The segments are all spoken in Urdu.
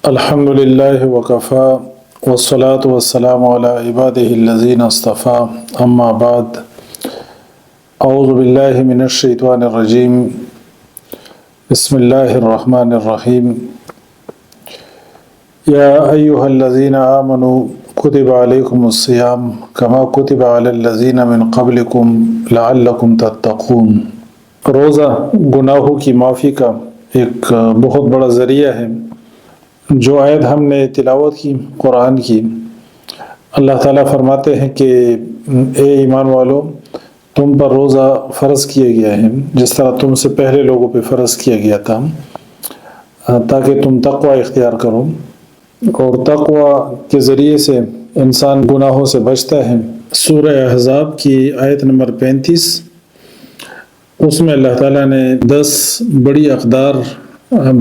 الحمد لله وكفى والصلاة والسلام على عباده الذين اصطفى أما بعد. أعوذ بالله من الشيطان الرجيم. بسم الله الرحمن الرحيم. يا أيها الذين آمنوا كتب عليكم الصيام كما كتب على الذين من قبلكم لعلكم تتقون. روزہ گناہوں کی معافی کا ایک بہت بڑا ذریعہ ہے۔ جو آیت ہم نے تلاوت کی قرآن کی، اللہ تعالیٰ فرماتے ہیں کہ اے ایمان والو، تم پر روزہ فرض کیا گیا ہے جس طرح تم سے پہلے لوگوں پہ فرض کیا گیا تھا، تاکہ تم تقوی اختیار کرو، اور تقوی کے ذریعے سے انسان گناہوں سے بچتا ہے۔ سورہ احزاب کی آیت نمبر 35، اس میں اللہ تعالیٰ نے 10 بڑی اقدار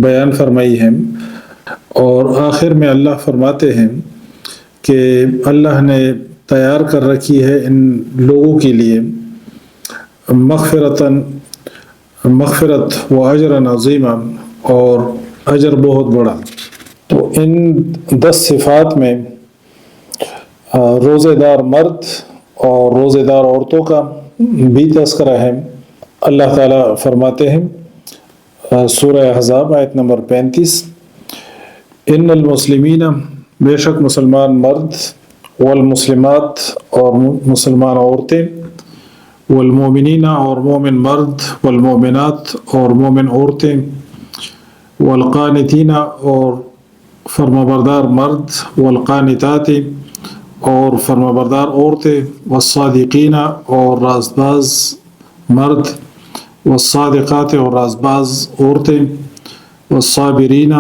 بیان فرمائی ہیں، اور آخر میں اللہ فرماتے ہیں کہ اللہ نے تیار کر رکھی ہے ان لوگوں کے لیے مغفرت و اجر عظیمہ، اور اجر بہت بڑا۔ تو ان 10 صفات میں روزے دار مرد اور روزے دار عورتوں کا بھی تذکرہ ہے۔ اللہ تعالیٰ فرماتے ہیں سورہ احزاب آیت نمبر 35، ان المسلمین، بے شک مسلمان مرد، والمسلمات، اور مسلمان عورتیں، والمومنین، اور مومن مرد، والمومنات، اور مومن عورتیں، والقانتین، اور فرمانبردار مرد، والقانتات، اور فرمانبردار عورتیں، والصادقین، اور رازباز مرد، والصادقات، اور رازباز عورتیں، والصابرین،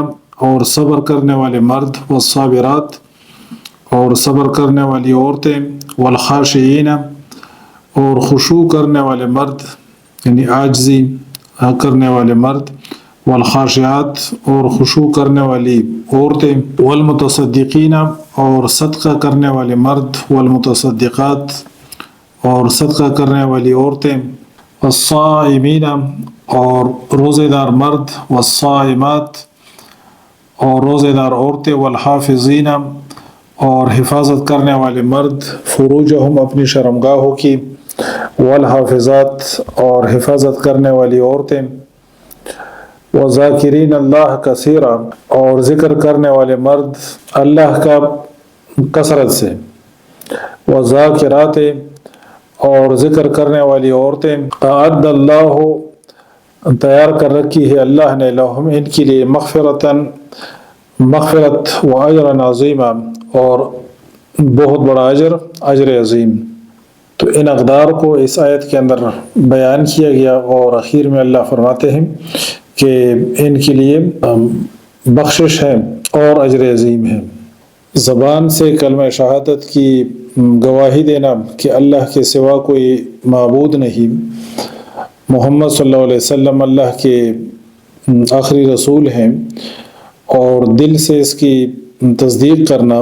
اور صبر کرنے والے مرد، والصابرات، اور صبر کرنے والی عورتیں، والخاشعین، اور خشوع کرنے والے مرد، یعنی عاجزی کرنے والے مرد، والخاشعات، اور خشوع کرنے والی عورتیں، والمتصدقین، اور صدقہ کرنے والے مرد، والمتصدقات، اور صدقہ کرنے والی عورتیں، والصائمین، اور روزے دار مرد، والصائمات، اور روزے دار عورتیں، والحافظین، اور حفاظت کرنے والے مرد، فروجہم، اپنی شرمگاہوں کی، والحافظات، اور حفاظت کرنے والی عورتیں، وذاکرین اللہ کثیرا، اور ذکر کرنے والے مرد اللہ کا کثرت سے، وذاکرات، اور ذکر کرنے والی عورتیں، اعد اللہ، تیار کر رکھی ہے اللہ نے، لہم، ان کے لیے، مغفرت و اجر عظیمہ، اور بہت بڑا اجر عظیم۔ تو ان اقدار کو اس آیت کے اندر بیان کیا گیا، اور اخیر میں اللہ فرماتے ہیں کہ ان کے لیے بخشش ہے اور اجر عظیم ہے۔ زبان سے کلمہ شہادت کی گواہی دینا کہ اللہ کے سوا کوئی معبود نہیں، محمد صلی اللہ علیہ وسلم اللہ کے آخری رسول ہیں، اور دل سے اس کی تصدیق کرنا،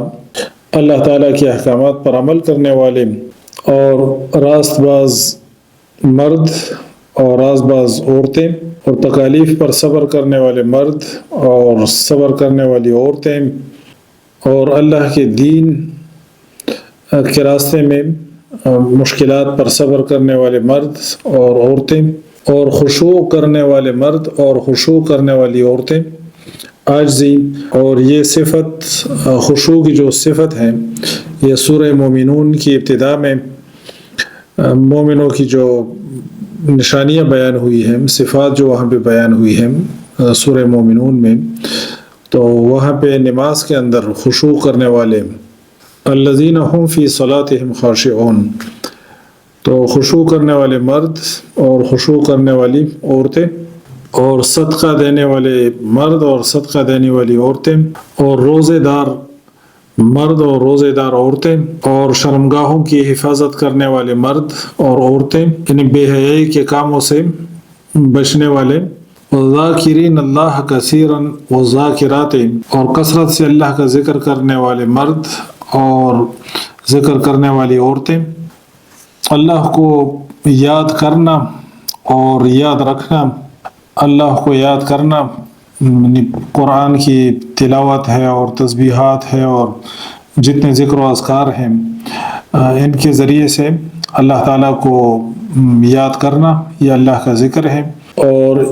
اللہ تعالیٰ کے احکامات پر عمل کرنے والے اور راست باز مرد اور راست باز عورتیں، اور تکالیف پر صبر کرنے والے مرد اور صبر کرنے والی عورتیں، اور اللہ کے دین کے راستے میں مشکلات پر صبر کرنے والے مرد اور عورتیں، اور خشوع کرنے والے مرد اور خشوع کرنے والی عورتیں، عاجزی، اور یہ صفت، خشوع کی جو صفت ہے، یہ سورہ مومنون کی ابتدا میں مومنوں کی جو نشانیاں بیان ہوئی ہیں، صفات جو وہاں پہ بیان ہوئی ہیں سورہ مومنون میں، تو وہاں پہ نماز کے اندر خشوع کرنے والے، الذین هم فی صلاتهم خاشعون، تو خشوع کرنے والے مرد اور خشوع کرنے والی عورتیں، اور صدقہ دینے والے مرد اور صدقہ دینے والی عورتیں، اور روزے دار مرد اور روزے دار عورتیں، اور شرمگاہوں کی حفاظت کرنے والے مرد اور عورتیں، یعنی بے حیائی کے کاموں سے بچنے والے، وذاکرین اللہ کثیرا وذاکرات، اور کثرت سے اللہ کا ذکر کرنے والے مرد اور ذکر کرنے والی عورتیں، اللہ کو یاد کرنا اور یاد رکھنا، اللہ کو یاد کرنا قرآن کی تلاوت ہے اور تسبیحات ہے اور جتنے ذکر و اذکار ہیں ان کے ذریعے سے اللہ تعالیٰ کو یاد کرنا یہ اللہ کا ذکر ہے۔ اور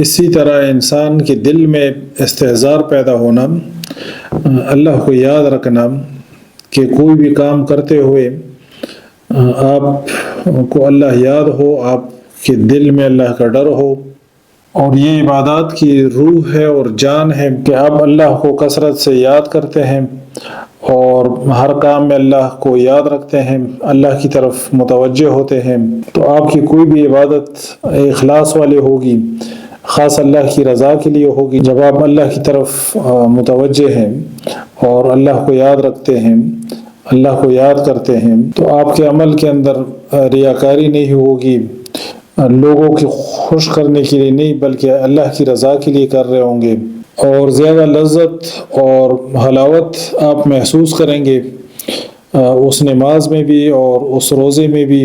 اسی طرح انسان کے دل میں استحضار پیدا ہونا، اللہ کو یاد رکھنا کہ کوئی بھی کام کرتے ہوئے آپ کو اللہ یاد ہو، آپ کے دل میں اللہ کا ڈر ہو۔ اور یہ عبادات کی روح ہے اور جان ہے کہ آپ اللہ کو کثرت سے یاد کرتے ہیں اور ہر کام میں اللہ کو یاد رکھتے ہیں، اللہ کی طرف متوجہ ہوتے ہیں، تو آپ کی کوئی بھی عبادت اخلاص والی ہوگی، خاص اللہ کی رضا کے لیے ہوگی۔ جب آپ اللہ کی طرف متوجہ ہیں اور اللہ کو یاد رکھتے ہیں، اللہ کو یاد کرتے ہیں، تو آپ کے عمل کے اندر ریاکاری نہیں ہوگی، لوگوں کی خوش کرنے کے لیے نہیں بلکہ اللہ کی رضا کے لیے کر رہے ہوں گے، اور زیادہ لذت اور حلاوت آپ محسوس کریں گے اس نماز میں بھی اور اس روزے میں بھی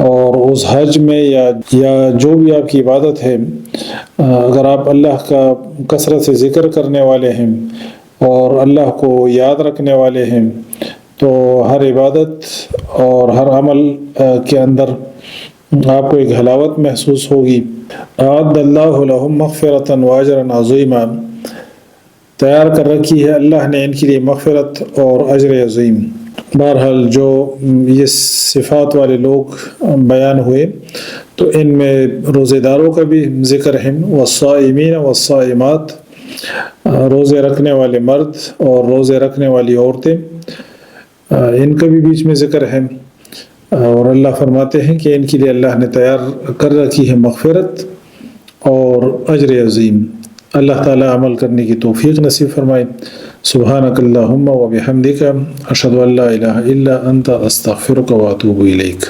اور اس حج میں یا جو بھی آپ کی عبادت ہے۔ اگر آپ اللہ کا کثرت سے ذکر کرنے والے ہیں اور اللہ کو یاد رکھنے والے ہیں تو ہر عبادت اور ہر عمل کے اندر آپ کو ایک حلاوت محسوس ہوگی۔ اعد اللہ لہم مغفرۃ واجرا عظیما، تیار کر رکھی ہے اللہ نے ان کے لیے مغفرت اور اجر عظیم۔ بہرحال جو یہ صفات والے لوگ بیان ہوئے تو ان میں روزے داروں کا بھی ذکر ہے، والصائمین والصائمات، روزے رکھنے والے مرد اور روزے رکھنے والی عورتیں، ان کا بھی بیچ میں ذکر ہے۔ اور اللہ فرماتے ہیں کہ ان کے لیے اللہ نے تیار کر رکھی ہے مغفرت اور اجر عظیم۔ اللہ تعالیٰ عمل کرنے کی توفیق نصیب فرمائے۔ سبحانک اللہم و بحمدک، اشہد ان لا الہ الا انت، استغفرک و اتوب الیک۔